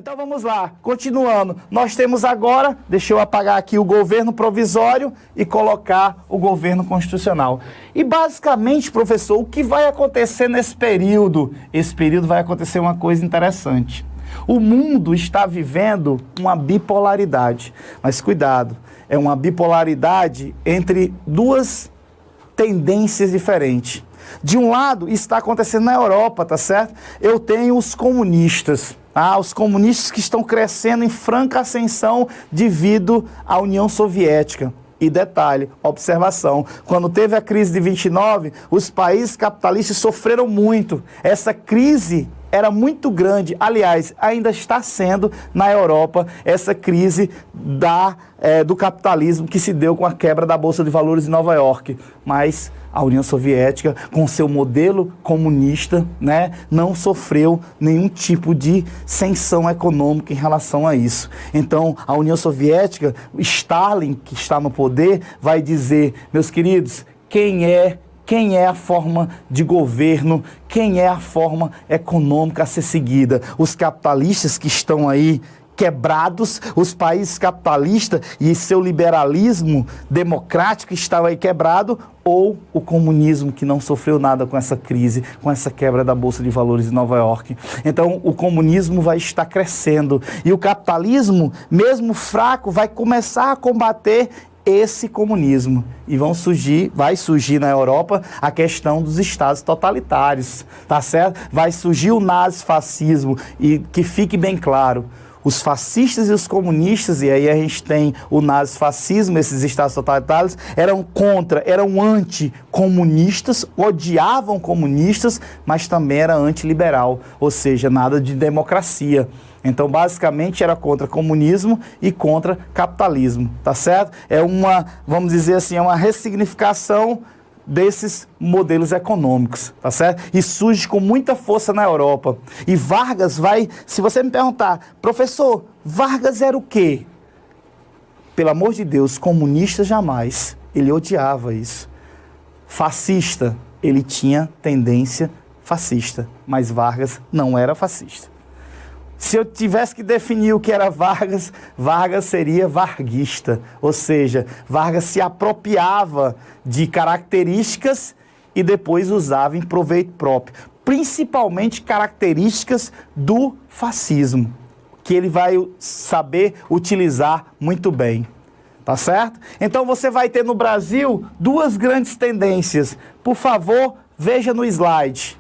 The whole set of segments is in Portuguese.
Então vamos lá, continuando. Nós temos agora, deixa eu apagar aqui o governo provisório e colocar o governo constitucional. E basicamente, professor, o que vai acontecer nesse período? Esse período vai acontecer uma coisa interessante. O mundo está vivendo uma bipolaridade, mas cuidado, é uma bipolaridade entre duas tendências diferentes. De um lado, está acontecendo na Europa, tá certo? Eu tenho os comunistas. Os comunistas que estão crescendo em franca ascensão devido à União Soviética. E detalhe, observação, quando teve a crise de 29, os países capitalistas sofreram muito. Essa crise era muito grande, aliás, ainda está sendo na Europa essa crise do capitalismo que se deu com a quebra da Bolsa de Valores em Nova York. Mas a União Soviética, com seu modelo comunista, né, não sofreu nenhum tipo de sanção econômica em relação a isso. Então, a União Soviética, Stalin, que está no poder, vai dizer, meus queridos, quem é a forma de governo, quem é a forma econômica a ser seguida? Os capitalistas que estão aí quebrados, os países capitalistas e seu liberalismo democrático estava aí quebrado, ou o comunismo que não sofreu nada com essa crise, com essa quebra da Bolsa de Valores de Nova York. Então, o comunismo vai estar crescendo e o capitalismo, mesmo fraco, vai começar a combater esse comunismo. E vai surgir na Europa a questão dos estados totalitários, tá certo? Vai surgir o nazifascismo e que fique bem claro, os fascistas e os comunistas, e aí a gente tem o nazifascismo, esses estados totalitários, eram anticomunistas, odiavam comunistas, mas também era antiliberal, ou seja, nada de democracia. Então, basicamente, era contra comunismo e contra capitalismo, tá certo? Vamos dizer assim, é uma ressignificação desses modelos econômicos, tá certo? E surge com muita força na Europa. E Vargas se você me perguntar, professor, Vargas era o quê? Pelo amor de Deus, comunista jamais. Ele odiava isso. Fascista, ele tinha tendência fascista, mas Vargas não era fascista. Se eu tivesse que definir o que era Vargas, Vargas seria varguista, ou seja, Vargas se apropriava de características e depois usava em proveito próprio, principalmente características do fascismo, que ele vai saber utilizar muito bem, tá certo? Então você vai ter no Brasil duas grandes tendências. Por favor, veja no slide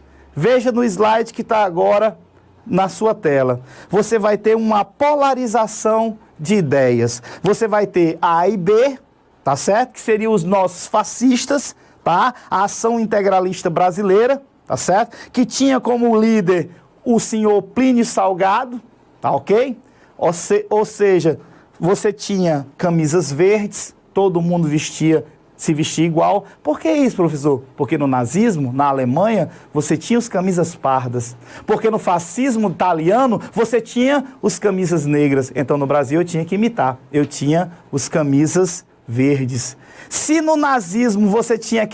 que está agora na sua tela. Você vai ter uma polarização de ideias. Você vai ter A e B, tá certo? Que seriam os nossos fascistas, tá? A Ação Integralista Brasileira, tá certo? Que tinha como líder o senhor Plínio Salgado, tá ok? Ou seja, você tinha camisas verdes, todo mundo se vestia igual. Por que isso, professor? Porque no nazismo, na Alemanha, você tinha os camisas pardas. Porque no fascismo italiano, você tinha os camisas negras. Então, no Brasil, eu tinha que imitar. Eu tinha os camisas verdes. Se no nazismo você tinha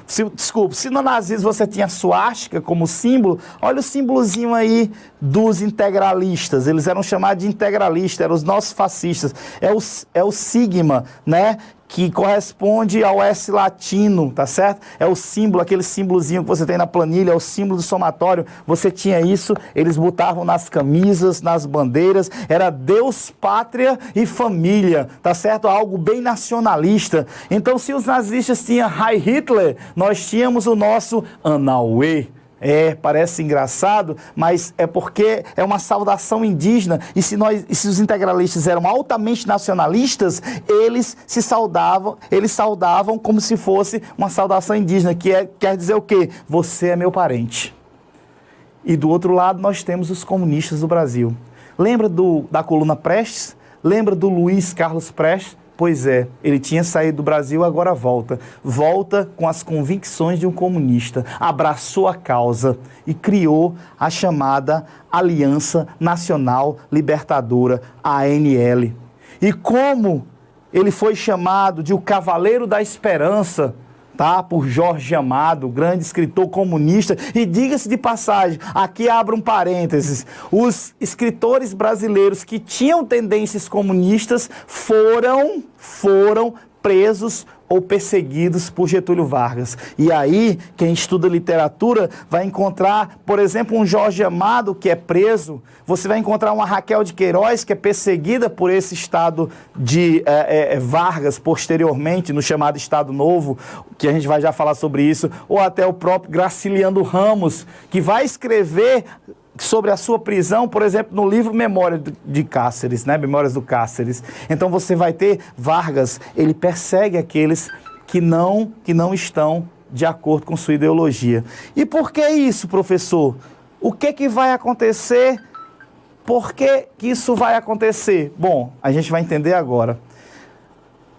se no nazismo você tinha a suástica como símbolo, olha o símbolozinho aí dos integralistas. Eles eram chamados de integralistas, eram os nossos fascistas. É o sigma, né? Que corresponde ao S latino, tá certo? É o símbolo, aquele símbolozinho que você tem na planilha, é o símbolo do somatório. Você tinha isso, eles botavam nas camisas, nas bandeiras, era Deus, pátria e família, tá certo? Algo bem nacionalista. Então, se os nazistas tinham Heil Hitler, nós tínhamos o nosso Anauê. Parece engraçado, mas é porque é uma saudação indígena, e se os integralistas eram altamente nacionalistas, eles saudavam como se fosse uma saudação indígena, quer dizer o quê? Você é meu parente. E do outro lado nós temos os comunistas do Brasil. Lembra da coluna Prestes? Lembra do Luiz Carlos Prestes? Pois é, ele tinha saído do Brasil, agora volta. Volta com as convicções de um comunista, abraçou a causa e criou a chamada Aliança Nacional Libertadora, ANL. E como ele foi chamado de o Cavaleiro da Esperança tá? Por Jorge Amado, grande escritor comunista. E diga-se de passagem, aqui abro um parênteses, os escritores brasileiros que tinham tendências comunistas foram presos ou perseguidos por Getúlio Vargas. E aí, quem estuda literatura vai encontrar, por exemplo, um Jorge Amado que é preso, você vai encontrar uma Raquel de Queiroz que é perseguida por esse Estado de Vargas posteriormente, no chamado Estado Novo, que a gente vai já falar sobre isso, ou até o próprio Graciliano Ramos, que vai escrever sobre a sua prisão, por exemplo, no livro Memórias de Cáceres, né? Memórias do Cáceres. Então você vai ter Vargas, ele persegue aqueles que não estão de acordo com sua ideologia. E por que isso, professor? O que vai acontecer? Por que isso vai acontecer? Bom, a gente vai entender agora.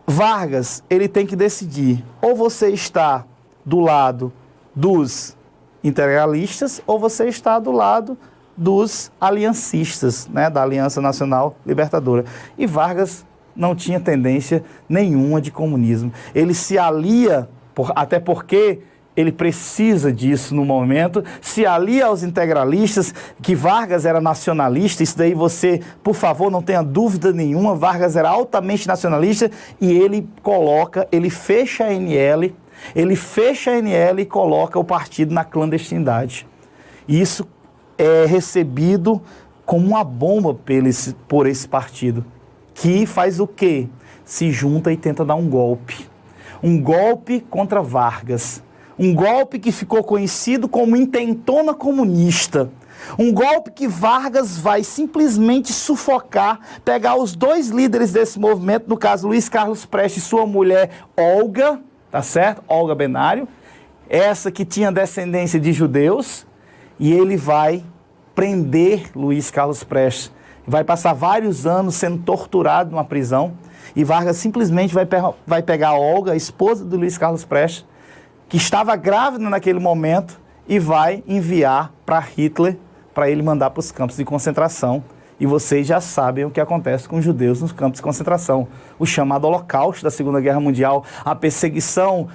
Vargas, ele tem que decidir, ou você está do lado dos integralistas, ou você está do lado dos aliancistas, né, da Aliança Nacional Libertadora. E Vargas não tinha tendência nenhuma de comunismo. Ele se alia, até porque ele precisa disso no momento, se alia aos integralistas, que Vargas era nacionalista, isso daí você, por favor, não tenha dúvida nenhuma, Vargas era altamente nacionalista e ele fecha a NL, e coloca o partido na clandestinidade. Isso é recebido como uma bomba por esse partido, que faz o quê? Se junta e tenta dar um golpe. Um golpe contra Vargas. Um golpe que ficou conhecido como intentona comunista. Um golpe que Vargas vai simplesmente sufocar, pegar os dois líderes desse movimento, no caso Luiz Carlos Prestes e sua mulher Olga, tá certo? Olga Benário, essa que tinha descendência de judeus, e ele vai prender Luiz Carlos Prestes. Vai passar vários anos sendo torturado numa prisão, e Vargas simplesmente vai pegar a Olga, a esposa do Luiz Carlos Prestes, que estava grávida naquele momento, e vai enviar para Hitler, para ele mandar para os campos de concentração. E vocês já sabem o que acontece com os judeus nos campos de concentração. O chamado Holocausto da Segunda Guerra Mundial, a perseguição,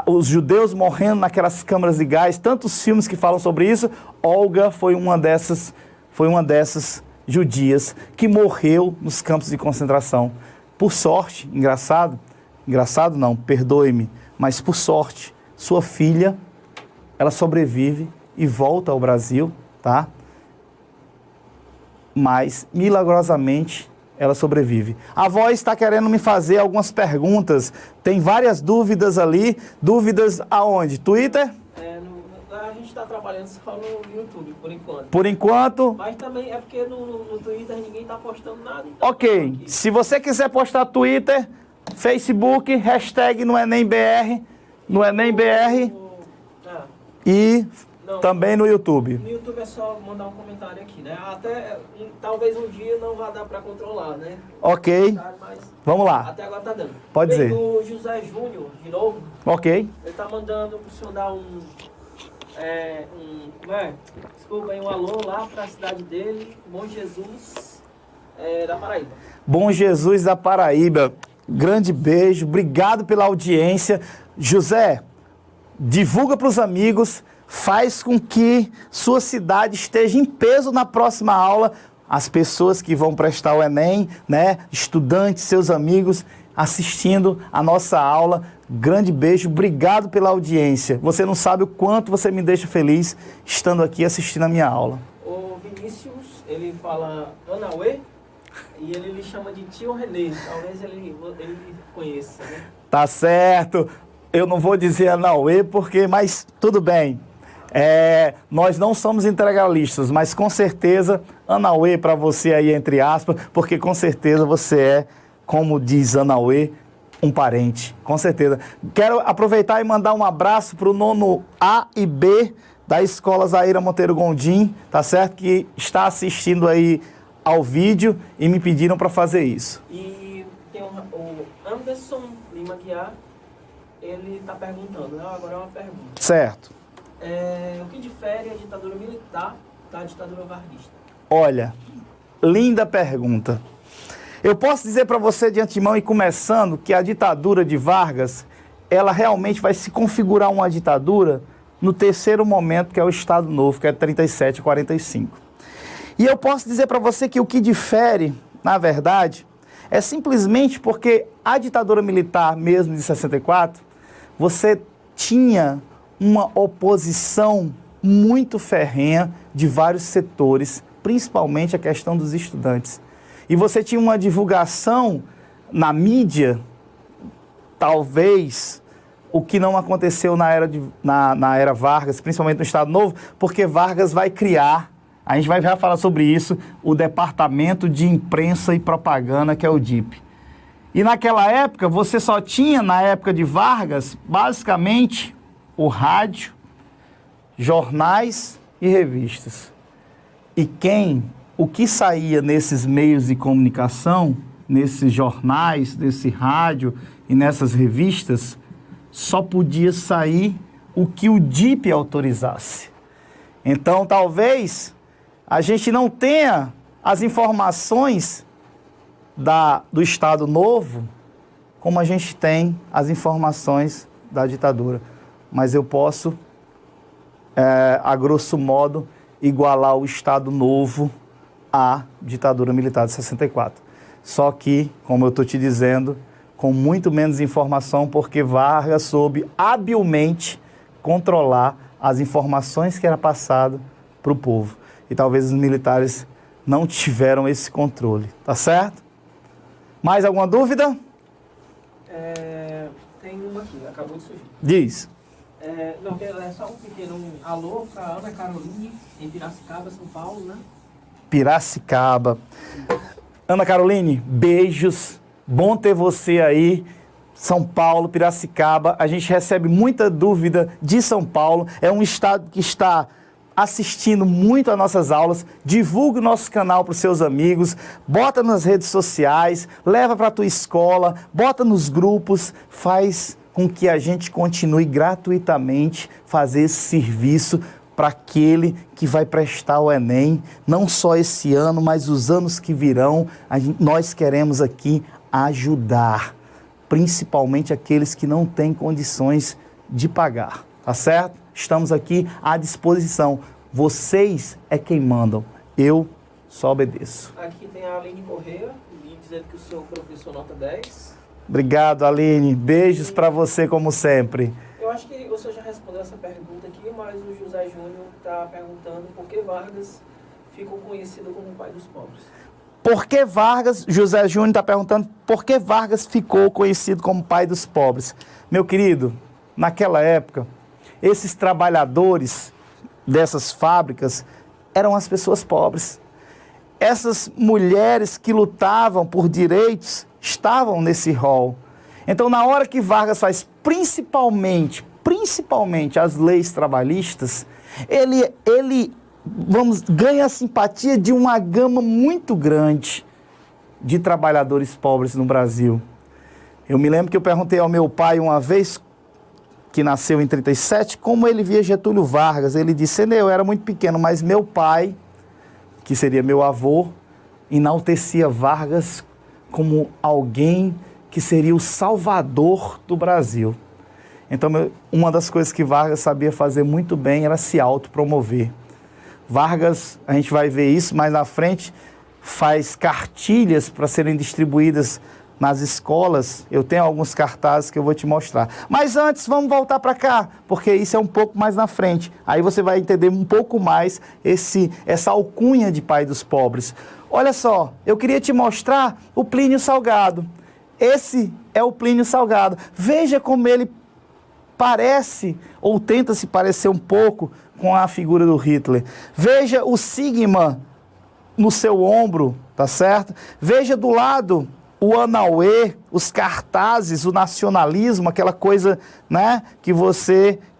os judeus morrendo naquelas câmaras de gás, tantos filmes que falam sobre isso. Olga foi uma dessas judias que morreu nos campos de concentração. Por sorte, engraçado não, perdoe-me, mas por sorte, sua filha, ela sobrevive e volta ao Brasil, tá? Mas, milagrosamente, ela sobrevive. A avó está querendo me fazer algumas perguntas. Tem várias dúvidas ali. Dúvidas aonde? Twitter? A gente está trabalhando só no YouTube, por enquanto. Por enquanto? Mas também é porque no Twitter ninguém está postando nada. Então ok. Se você quiser postar Twitter, Facebook, hashtag no EnemBR, e... Não, também no YouTube. No YouTube é só mandar um comentário aqui, né? Até, talvez um dia não vá dar para controlar, né? Ok. Mas vamos lá. até agora tá dando. Pode dizer. O José Júnior, de novo. Ok. Ele tá mandando pro senhor dar um alô lá para a cidade dele, Bom Jesus, da Paraíba. Bom Jesus da Paraíba. Grande beijo. Obrigado pela audiência. José, divulga para os amigos. Faz com que sua cidade esteja em peso na próxima aula. As pessoas que vão prestar o Enem, né? Estudantes, seus amigos, assistindo a nossa aula. Grande beijo, obrigado pela audiência. Você não sabe o quanto você me deixa feliz estando aqui assistindo a minha aula. O Vinícius, ele fala Anauê e ele lhe chama de tio Renê. Talvez ele conheça, né? Tá certo. Eu não vou dizer Anauê mas tudo bem. Nós não somos integralistas, mas com certeza, Anauê para você aí, entre aspas, porque com certeza você é, como diz Anauê, um parente, com certeza. Quero aproveitar e mandar um abraço para o nono A e B da Escola Zaira Monteiro Gondim, tá certo? Que está assistindo aí ao vídeo e me pediram para fazer isso. E tem o Anderson Lima Guiar, ele está perguntando, né? Agora é uma pergunta. Certo. O que difere a ditadura militar da ditadura varguista? Olha, linda pergunta. Eu posso dizer para você de antemão e começando que a ditadura de Vargas, ela realmente vai se configurar uma ditadura no terceiro momento, que é o Estado Novo, que é 37 e 45. E eu posso dizer para você que o que difere, na verdade, é simplesmente porque a ditadura militar, mesmo de 64, você tinha uma oposição muito ferrenha de vários setores, principalmente a questão dos estudantes. E você tinha uma divulgação na mídia, talvez o que não aconteceu na era Vargas, principalmente no Estado Novo, porque Vargas vai criar, a gente vai já falar sobre isso, o Departamento de Imprensa e Propaganda, que é o DIP. E naquela época, você só tinha, na época de Vargas, basicamente, o rádio, jornais e revistas. E o que saía nesses meios de comunicação, nesses jornais, nesse rádio e nessas revistas, só podia sair o que o DIP autorizasse. Então, talvez a gente não tenha as informações do Estado Novo como a gente tem as informações da ditadura. Mas eu posso, a grosso modo, igualar o Estado Novo à ditadura militar de 64. Só que, como eu estou te dizendo, com muito menos informação, porque Vargas soube habilmente controlar as informações que era passado para o povo. E talvez os militares não tiveram esse controle. Tá certo? Mais alguma dúvida? Tem uma aqui, acabou de surgir. Diz. Não, é só um pequeno alô para Ana Caroline, em Piracicaba, São Paulo, né? Piracicaba. Ana Caroline, beijos. Bom ter você aí. São Paulo, Piracicaba. A gente recebe muita dúvida de São Paulo. É um estado que está assistindo muito às nossas aulas. Divulgue o nosso canal para os seus amigos. Bota nas redes sociais. Leva para a tua escola. Bota nos grupos. Faz com que a gente continue gratuitamente fazer esse serviço para aquele que vai prestar o Enem, não só esse ano, mas os anos que virão. Nós queremos aqui ajudar, principalmente aqueles que não têm condições de pagar, tá certo? Estamos aqui à disposição. Vocês é quem mandam, eu só obedeço. Aqui tem a Aline Correia, dizendo que o seu professor nota 10. Obrigado, Aline. Beijos para você, como sempre. Eu acho que você já respondeu essa pergunta aqui, mas o José Júnior está perguntando por que Vargas ficou conhecido como o pai dos pobres. Por que Vargas, José Júnior está perguntando, por que Vargas ficou conhecido como pai dos pobres? Meu querido, naquela época, esses trabalhadores dessas fábricas eram as pessoas pobres. Essas mulheres que lutavam por direitos estavam nesse rol. Então, na hora que Vargas faz principalmente as leis trabalhistas, ele ganha a simpatia de uma gama muito grande de trabalhadores pobres no Brasil. Eu me lembro que eu perguntei ao meu pai uma vez, que nasceu em 37, como ele via Getúlio Vargas. Ele disse: eu era muito pequeno, mas meu pai, que seria meu avô, enaltecia Vargas como alguém que seria o salvador do Brasil. Então, uma das coisas que Vargas sabia fazer muito bem era se autopromover. Vargas, a gente vai ver isso mais na frente, faz cartilhas para serem distribuídas nas escolas. Eu tenho alguns cartazes que eu vou te mostrar. Mas antes, vamos voltar para cá, porque isso é um pouco mais na frente. Aí você vai entender um pouco mais essa alcunha de pai dos pobres. Olha só, eu queria te mostrar o Plínio Salgado. Esse é o Plínio Salgado. Veja como ele parece, ou tenta se parecer um pouco, com a figura do Hitler. Veja o sigma no seu ombro, tá certo? Veja do lado o Anauê, os cartazes, o nacionalismo, aquela coisa, né, que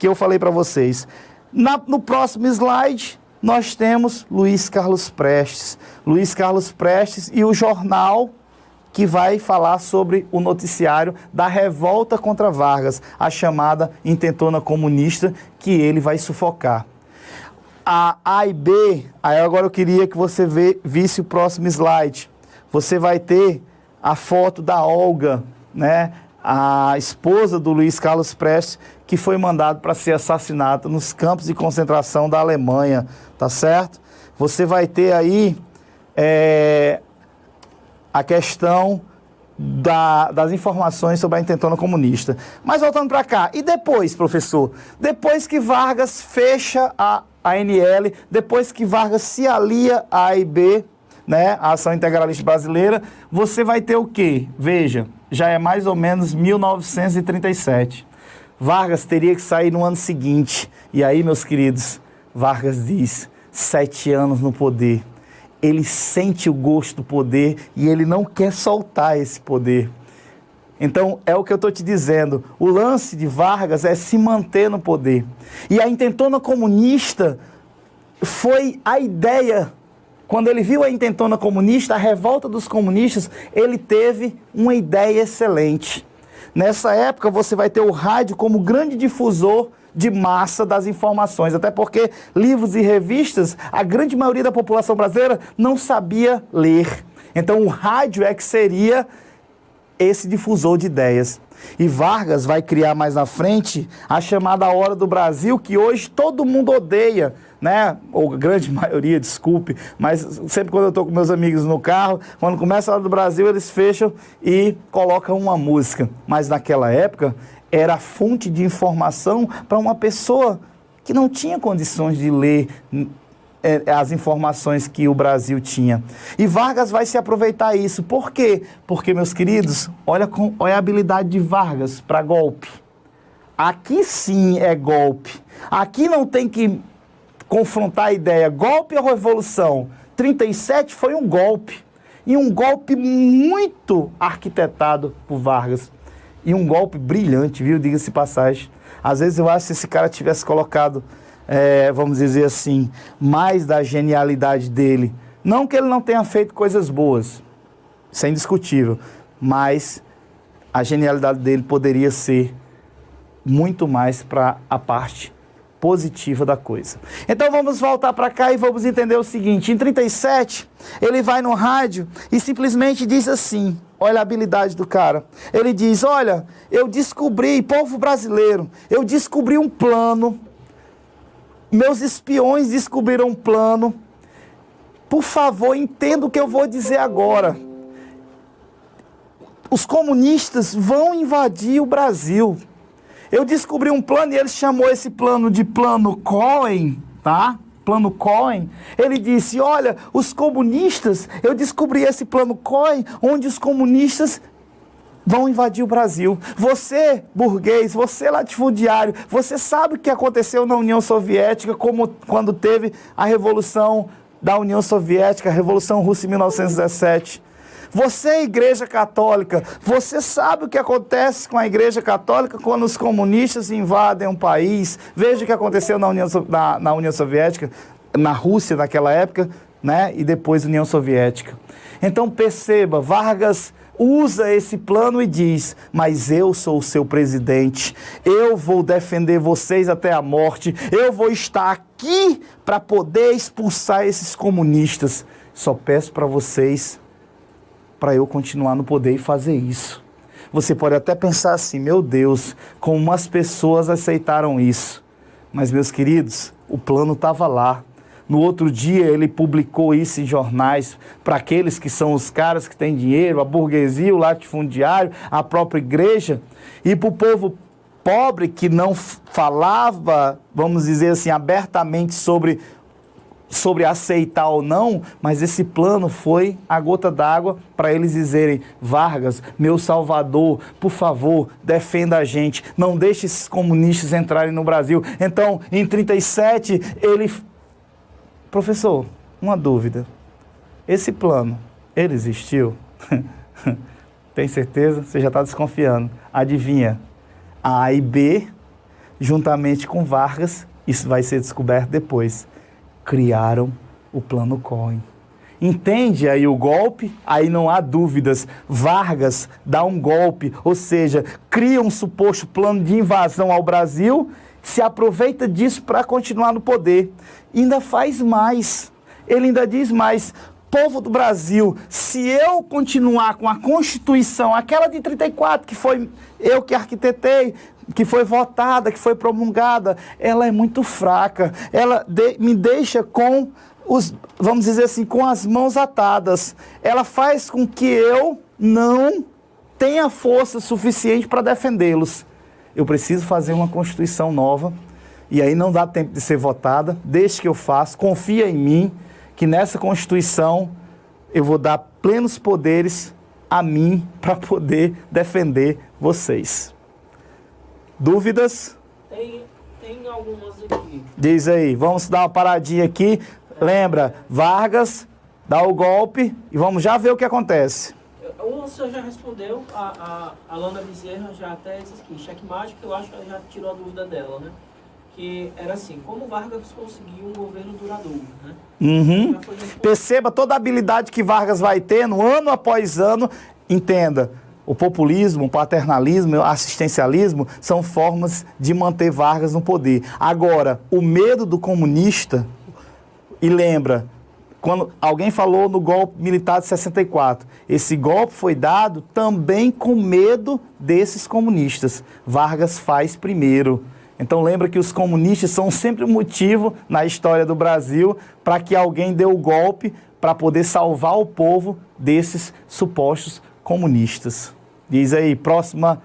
eu falei para vocês. No próximo slide, nós temos Luiz Carlos Prestes. Luiz Carlos Prestes e o jornal que vai falar sobre o noticiário da revolta contra Vargas, a chamada intentona comunista, que ele vai sufocar. A e B, aí agora eu queria que você visse o próximo slide. Você vai ter a foto da Olga, né? a esposa do Luiz Carlos Prestes, que foi mandado para ser assassinado nos campos de concentração da Alemanha, tá certo? Você vai ter aí a questão das informações sobre a intentona comunista. Mas voltando para cá, e depois, professor? Depois que Vargas fecha a ANL, depois que Vargas se alia à AIB, né, a Ação Integralista Brasileira, você vai ter o quê? Veja, já é mais ou menos 1937. Vargas teria que sair no ano seguinte. E aí, meus queridos, Vargas diz, 7 anos no poder. Ele sente o gosto do poder e ele não quer soltar esse poder. Então, é o que eu estou te dizendo. O lance de Vargas é se manter no poder. E a intentona comunista foi a ideia. Quando ele viu a intentona comunista, a revolta dos comunistas, ele teve uma ideia excelente. Nessa época, você vai ter o rádio como grande difusor de massa das informações, até porque livros e revistas, a grande maioria da população brasileira não sabia ler. Então o rádio é que seria esse difusor de ideias. E Vargas vai criar mais na frente a chamada Hora do Brasil, que hoje todo mundo odeia, né? Ou a grande maioria, desculpe, mas sempre quando eu estou com meus amigos no carro, quando começa a Hora do Brasil, eles fecham e colocam uma música. Mas naquela época era a fonte de informação para uma pessoa que não tinha condições de ler as informações que o Brasil tinha. E Vargas vai se aproveitar isso. Por quê? Porque, meus queridos, olha a habilidade de Vargas para golpe. Aqui sim é golpe. Aqui não tem que confrontar a ideia. Golpe ou revolução? 37 foi um golpe. E um golpe muito arquitetado por Vargas. E um golpe brilhante, viu? Diga-se de passagem. Às vezes eu acho que se esse cara tivesse colocado, vamos dizer assim, mais da genialidade dele. Não que ele não tenha feito coisas boas. Isso é indiscutível. Mas a genialidade dele poderia ser muito mais para a parte positiva da coisa. Então vamos voltar para cá e vamos entender o seguinte. Em 37, ele vai no rádio e simplesmente diz assim, olha a habilidade do cara. Ele diz, olha, eu descobri, povo brasileiro, eu descobri um plano, meus espiões descobriram um plano, por favor, entenda o que eu vou dizer agora. Os comunistas vão invadir o Brasil. Eu descobri um plano e ele chamou esse plano de Plano Cohen, tá? Plano Cohen. Ele disse, olha, os comunistas, eu descobri esse Plano Cohen, onde os comunistas vão invadir o Brasil. Você, burguês, você latifundiário, você sabe o que aconteceu na União Soviética, como quando teve a Revolução da União Soviética, a Revolução Russa em 1917. Você, Igreja Católica, você sabe o que acontece com a Igreja Católica quando os comunistas invadem um país? Veja o que aconteceu na União Soviética, na Rússia naquela época, né? E depois União Soviética. Então perceba, Vargas usa esse plano e diz, mas eu sou o seu presidente, eu vou defender vocês até a morte, eu vou estar aqui para poder expulsar esses comunistas. Só peço para vocês, para eu continuar no poder e fazer isso. Você pode até pensar assim, meu Deus, como as pessoas aceitaram isso. Mas, meus queridos, o plano estava lá. No outro dia, ele publicou isso em jornais para aqueles que são os caras que têm dinheiro, a burguesia, o latifundiário, a própria igreja. E para o povo pobre que não falava, vamos dizer assim, abertamente sobre aceitar ou não, mas esse plano foi a gota d'água para eles dizerem, Vargas, meu salvador, por favor, defenda a gente, não deixe esses comunistas entrarem no Brasil. Então, em 37, ele... Professor, uma dúvida, esse plano, ele existiu? Tem certeza? Você já está desconfiando. Adivinha, A e B, juntamente com Vargas, isso vai ser descoberto depois, criaram o Plano Cohen. Entende aí o golpe? Aí não há dúvidas. Vargas dá um golpe, ou seja, cria um suposto plano de invasão ao Brasil, se aproveita disso para continuar no poder. Ainda faz mais. Ele ainda diz mais. povo do Brasil, se eu continuar com a Constituição, aquela de 34, que foi eu que arquitetei, que foi votada, que foi promulgada, ela é muito fraca. Ela me deixa com vamos dizer assim, com as mãos atadas. Ela faz com que eu não tenha força suficiente para defendê-los. Eu preciso fazer uma Constituição nova, e aí não dá tempo de ser votada. Deixe que eu faça, confia em mim, que nessa Constituição eu vou dar plenos poderes a mim para poder defender vocês. Dúvidas? Tem algumas aqui. Diz aí, vamos dar uma paradinha aqui. Lembra, Vargas dá o golpe e vamos já ver o que acontece. O senhor já respondeu, a Lana Bezerra já até disse aqui, checkmate, que eu acho que ela já tirou a dúvida dela, né? Que era assim, como Vargas conseguiu um governo duradouro, né? Uhum. Perceba toda a habilidade que Vargas vai tendo, ano após ano. Entenda, o populismo, o paternalismo, o assistencialismo são formas de manter Vargas no poder. Agora, o medo do comunista, e lembra, quando alguém falou no golpe militar de 64, esse golpe foi dado também com medo desses comunistas. Vargas faz primeiro. Então lembra que os comunistas são sempre um motivo na história do Brasil para que alguém dê o golpe para poder salvar o povo desses supostos comunistas. Diz aí, próxima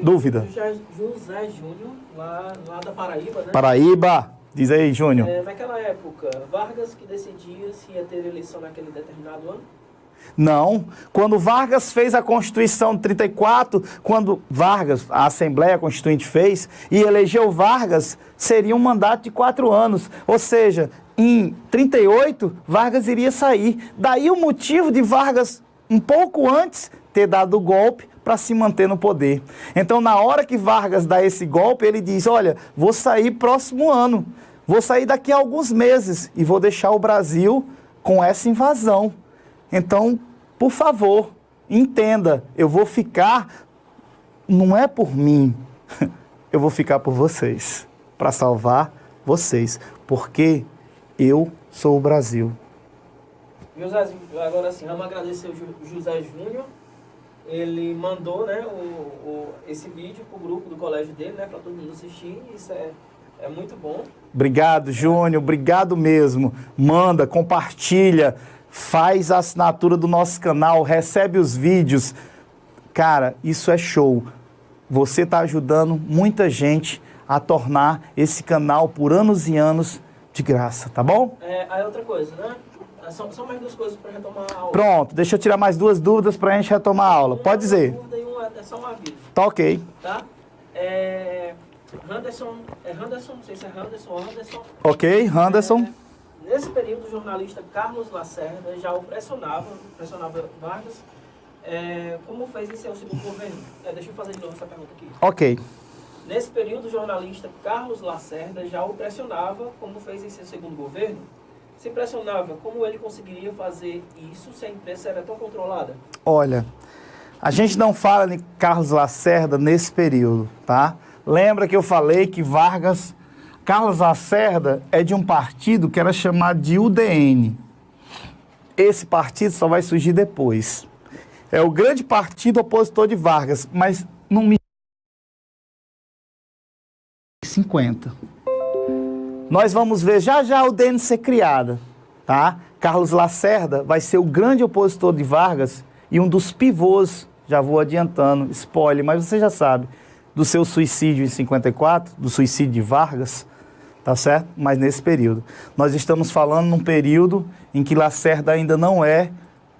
dúvida. José Júnior, lá da Paraíba, né? Paraíba. Diz aí, Júnior. Naquela época, Vargas que decidia se ia ter eleição naquele determinado ano? Não. Quando Vargas fez a Constituição de 34, quando Vargas, a Assembleia Constituinte fez, e elegeu Vargas, seria um mandato de 4 anos. Ou seja, em 38, Vargas iria sair. Daí o motivo de Vargas, um pouco antes, ter dado o golpe para se manter no poder. Então, na hora que Vargas dá esse golpe, ele diz, olha, vou sair próximo ano. Vou sair daqui a alguns meses e vou deixar o Brasil com essa invasão. Então, por favor, entenda, eu vou ficar, não é por mim, eu vou ficar por vocês, para salvar vocês, porque eu sou o Brasil. José, agora sim, vamos agradecer o José Júnior. Ele mandou, né, esse vídeo para o grupo do colégio dele, né, para todo mundo assistir. Isso é muito bom. Obrigado, Júnior. Obrigado mesmo. Manda, compartilha, faz a assinatura do nosso canal, recebe os vídeos. Cara, isso é show. Você está ajudando muita gente a tornar esse canal por anos e anos de graça, tá bom? Aí outra coisa, né? São mais 2 coisas para retomar a aula. Pronto, deixa eu tirar mais 2 dúvidas para a gente retomar a aula. Pode dizer. Uma dúvida e uma é só um aviso. Tá ok. Tá? Randerson, não sei se é Randerson ou Anderson. Ok, Randerson. Nesse período, o jornalista Carlos Lacerda já o pressionava Vargas, como fez em seu segundo governo. Deixa eu fazer de novo essa pergunta aqui. Ok. Nesse período, o jornalista Carlos Lacerda já o pressionava, como fez em seu segundo governo. Se pressionava, como ele conseguiria fazer isso se a imprensa era tão controlada? Olha, a gente não fala de Carlos Lacerda nesse período, tá? Lembra que eu falei que Carlos Lacerda é de um partido que era chamado de UDN. Esse partido só vai surgir depois. É o grande partido opositor de Vargas, mas não me... 50. Nós vamos ver já já o UDN ser criada, tá? Carlos Lacerda vai ser o grande opositor de Vargas e um dos pivôs, já vou adiantando, spoiler, mas você já sabe, do seu suicídio em 54, do suicídio de Vargas, tá certo? Mas nesse período. Nós estamos falando num período em que Lacerda ainda não é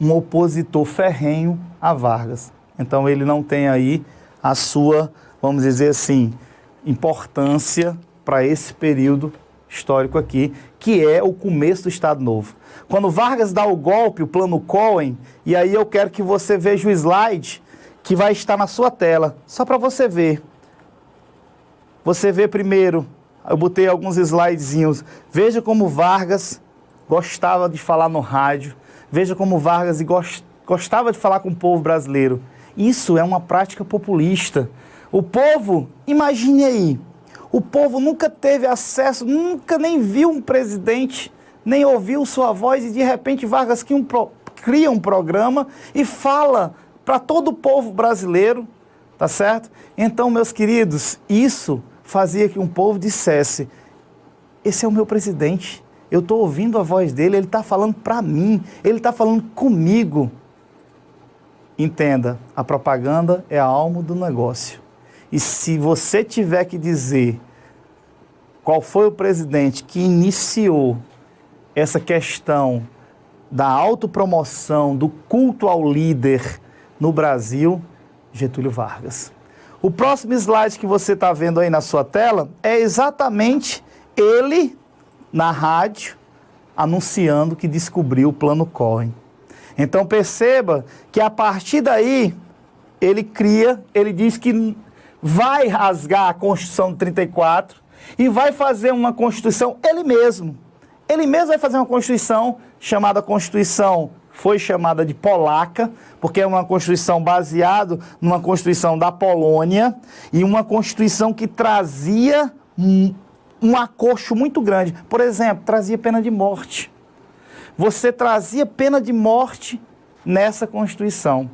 um opositor ferrenho a Vargas. Então ele não tem aí a sua, vamos dizer assim, importância para esse período histórico aqui, que é o começo do Estado Novo. Quando Vargas dá o golpe, o plano Cohen, e aí eu quero que você veja o slide que vai estar na sua tela, só para você ver. Você vê primeiro, eu botei alguns slidezinhos, veja como Vargas gostava de falar no rádio, veja como Vargas gostava de falar com o povo brasileiro. Isso é uma prática populista. O povo, imagine aí, o povo nunca teve acesso, nunca nem viu um presidente nem ouviu sua voz e de repente Vargas cria um programa e fala para todo o povo brasileiro, tá certo? Então, meus queridos, isso fazia que um povo dissesse, esse é o meu presidente, eu estou ouvindo a voz dele, ele está falando para mim, ele está falando comigo. Entenda, a propaganda é a alma do negócio. E se você tiver que dizer qual foi o presidente que iniciou essa questão da autopromoção, do culto ao líder no Brasil, Getúlio Vargas. O próximo slide que você está vendo aí na sua tela é exatamente ele na rádio anunciando que descobriu o Plano Cohen. Então perceba que a partir daí ele diz que vai rasgar a Constituição de 34 e vai fazer uma Constituição ele mesmo. Ele mesmo vai fazer uma Constituição chamada Constituição, foi chamada de polaca, porque é uma Constituição baseada numa Constituição da Polônia e uma Constituição que trazia um acorcho muito grande. Por exemplo, trazia pena de morte. Você trazia pena de morte nessa Constituição.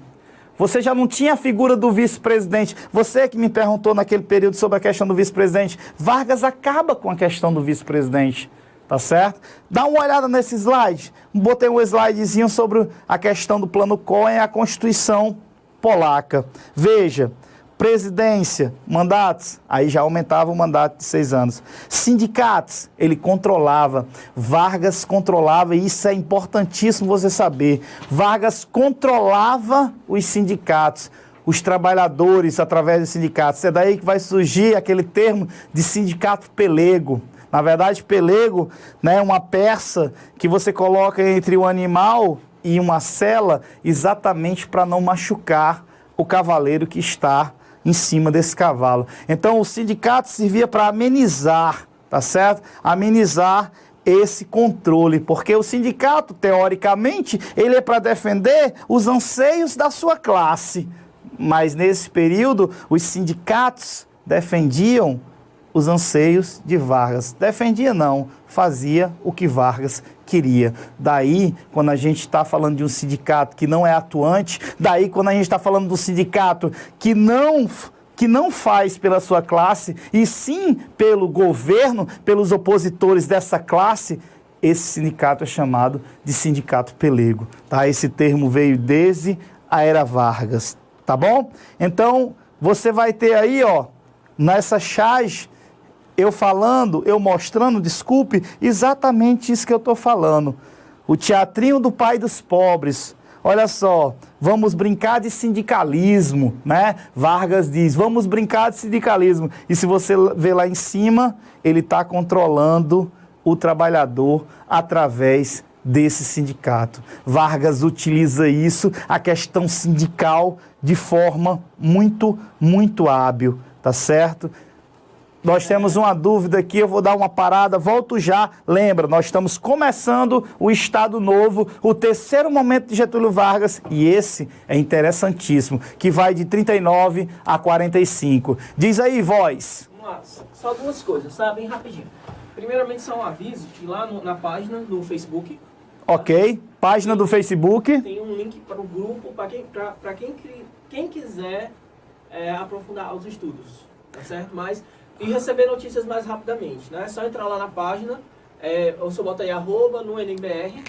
Você já não tinha a figura do vice-presidente. Você que me perguntou naquele período sobre a questão do vice-presidente. Vargas acaba com a questão do vice-presidente, tá certo? Dá uma olhada nesse slide. Botei um slidezinho sobre a questão do Plano Cohen e a Constituição polaca. Veja, presidência, mandatos, aí já aumentava o mandato de 6 anos. Sindicatos, ele controlava. Vargas controlava, e isso é importantíssimo você saber. Vargas controlava os sindicatos, os trabalhadores através dos sindicatos. É daí que vai surgir aquele termo de sindicato pelego. Na verdade, pelego, né, é uma peça que você coloca entre um animal e uma sela exatamente para não machucar o cavaleiro que está em cima desse cavalo. Então, o sindicato servia para amenizar, tá certo? Amenizar esse controle, porque o sindicato, teoricamente, ele é para defender os anseios da sua classe. Mas, nesse período, os sindicatos defendiam os anseios de Vargas. Defendia não, fazia o que Vargas queria. Daí, quando a gente está falando de um sindicato que não é atuante, daí quando a gente está falando do sindicato que não faz pela sua classe, e sim pelo governo, pelos opositores dessa classe, esse sindicato é chamado de sindicato pelego. Tá? Esse termo veio desde a era Vargas, tá bom? Então, você vai ter aí, ó, nessa charge, eu mostrando, desculpe, exatamente isso que eu estou falando. O teatrinho do pai dos pobres. Olha só, vamos brincar de sindicalismo, né? Vargas diz, vamos brincar de sindicalismo. E se você ver lá em cima, ele está controlando o trabalhador através desse sindicato. Vargas utiliza isso, a questão sindical, de forma muito, muito hábil, tá certo? Nós temos uma dúvida aqui, eu vou dar uma parada, volto já. Lembra, nós estamos começando o Estado Novo, o terceiro momento de Getúlio Vargas, e esse é interessantíssimo, que vai de 39 a 45. Diz aí, voz. Vamos lá, só duas coisas, tá? Bem rapidinho. Primeiramente, só um aviso que lá na página do Facebook... Ok, página do Facebook. Tem um link para o grupo, para quem quiser aprofundar os estudos, tá certo? Mas... E receber notícias mais rapidamente, né? É só entrar lá na página, ou só bota aí @ no NBR.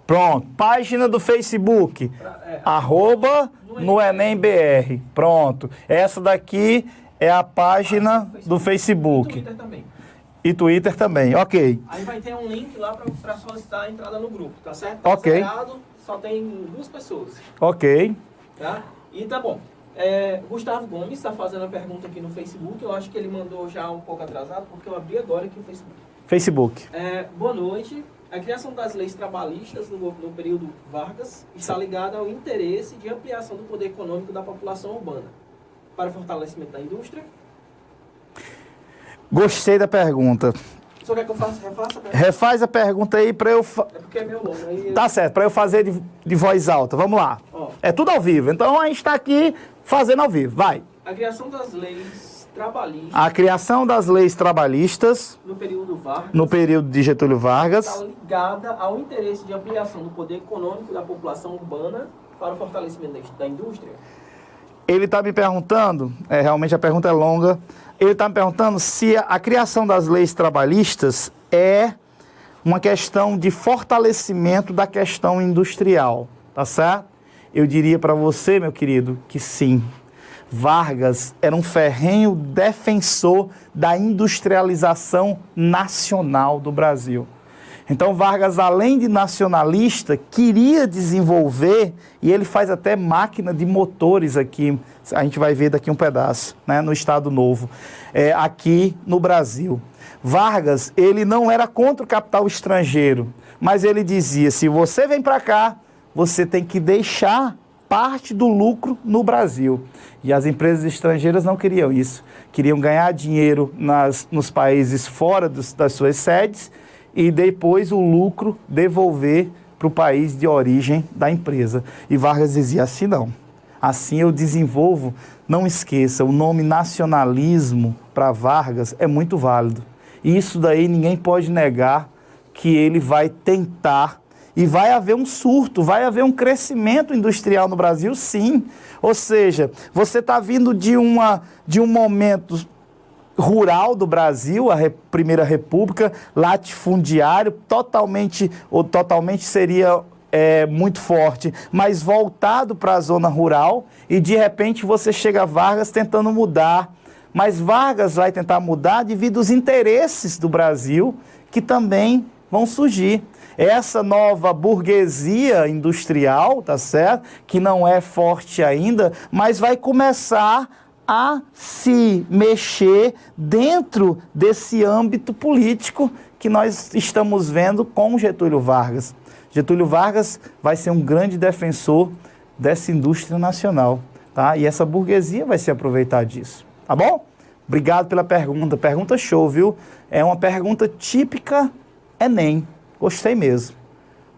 Pronto, página do Facebook, @ no EnemBR. Pronto, essa daqui é a página do Facebook. E Twitter também. E Twitter também, ok. Aí vai ter um link lá para solicitar a entrada no grupo, tá certo? Ok. Zerado, só tem 2 pessoas. Ok. Tá? E tá bom. Gustavo Gomes está fazendo a pergunta aqui no Facebook. Eu acho que ele mandou já um pouco atrasado, porque eu abri agora aqui o Facebook. Boa noite. A criação das leis trabalhistas no período Vargas está ligada ao interesse de ampliação do poder econômico da população urbana para o fortalecimento da indústria. Gostei da pergunta. O senhor quer que eu refaça a pergunta? Refaz a pergunta aí para eu... É porque é meu nome. Aí... Tá certo, para eu fazer de voz alta. Vamos lá. Ó. É tudo ao vivo, então a gente está aqui fazendo ao vivo. Vai. A criação das leis trabalhistas A criação das leis trabalhistas no período Vargas no período de Getúlio Vargas está ligada ao interesse de ampliação do poder econômico da população urbana para o fortalecimento da indústria. Ele está me perguntando, realmente a pergunta é longa, ele está me perguntando se a criação das leis trabalhistas é uma questão de fortalecimento da questão industrial, tá certo? Eu diria para você, meu querido, que sim. Vargas era um ferrenho defensor da industrialização nacional do Brasil. Então Vargas, além de nacionalista, queria desenvolver, e ele faz até máquina de motores aqui, a gente vai ver daqui um pedaço, né, no Estado Novo, aqui no Brasil. Vargas, ele não era contra o capital estrangeiro, mas ele dizia, se você vem para cá, você tem que deixar parte do lucro no Brasil. E as empresas estrangeiras não queriam isso. Queriam ganhar dinheiro nos países fora das suas sedes e depois o lucro devolver para o país de origem da empresa. E Vargas dizia assim, não. Assim eu desenvolvo. Não esqueça, o nome nacionalismo para Vargas é muito válido. E isso daí ninguém pode negar que ele vai tentar. E vai haver um surto, vai haver um crescimento industrial no Brasil, sim. Ou seja, você está vindo de um momento rural do Brasil, a Primeira República, latifundiário, totalmente seria muito forte, mas voltado para a zona rural, e de repente você chega a Vargas tentando mudar. Mas Vargas vai tentar mudar devido aos interesses do Brasil, que também vão surgir. Essa nova burguesia industrial, tá certo? Que não é forte ainda, mas vai começar a se mexer dentro desse âmbito político que nós estamos vendo com Getúlio Vargas. Getúlio Vargas vai ser um grande defensor dessa indústria nacional, tá? E essa burguesia vai se aproveitar disso, tá bom? Obrigado pela pergunta. Pergunta show, viu? É uma pergunta típica Enem. Gostei mesmo.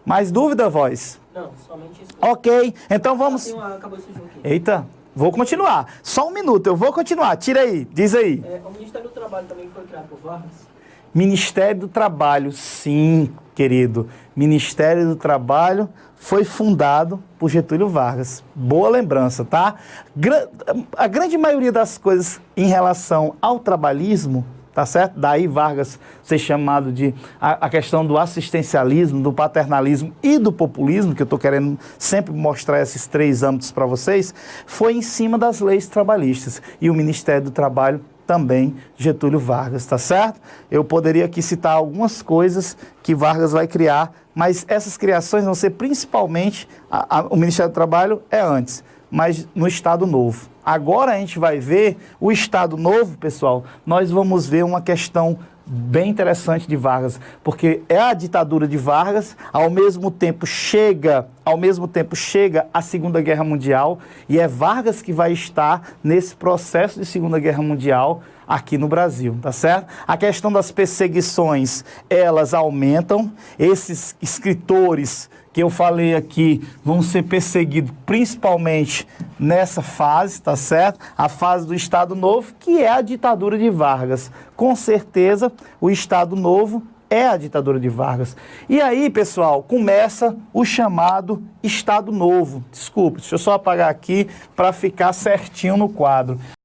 Mais dúvida, voz? Não, somente isso. Ok, então vamos... Acabou esse jogo aqui. Eita, vou continuar. Só um minuto, eu vou continuar. Tira aí, diz aí. O Ministério do Trabalho também foi criado por Vargas? Ministério do Trabalho, sim, querido. Ministério do Trabalho foi fundado por Getúlio Vargas. Boa lembrança, tá? A grande maioria das coisas em relação ao trabalhismo, tá certo? Daí Vargas ser chamado de a questão do assistencialismo, do paternalismo e do populismo, que eu estou querendo sempre mostrar esses três âmbitos para vocês, foi em cima das leis trabalhistas. E o Ministério do Trabalho também, Getúlio Vargas, tá certo? Eu poderia aqui citar algumas coisas que Vargas vai criar, mas essas criações vão ser principalmente, o Ministério do Trabalho é antes, mas no Estado Novo. Agora a gente vai ver o Estado Novo, pessoal, nós vamos ver uma questão bem interessante de Vargas, porque é a ditadura de Vargas, ao mesmo tempo chega a Segunda Guerra Mundial, e é Vargas que vai estar nesse processo de Segunda Guerra Mundial aqui no Brasil, tá certo? A questão das perseguições, elas aumentam, esses escritores que eu falei aqui vão ser perseguidos principalmente nessa fase, tá certo? A fase do Estado Novo, que é a ditadura de Vargas. Com certeza, o Estado Novo é a ditadura de Vargas. E aí, pessoal, começa o chamado Estado Novo. Desculpe, deixa eu só apagar aqui para ficar certinho no quadro.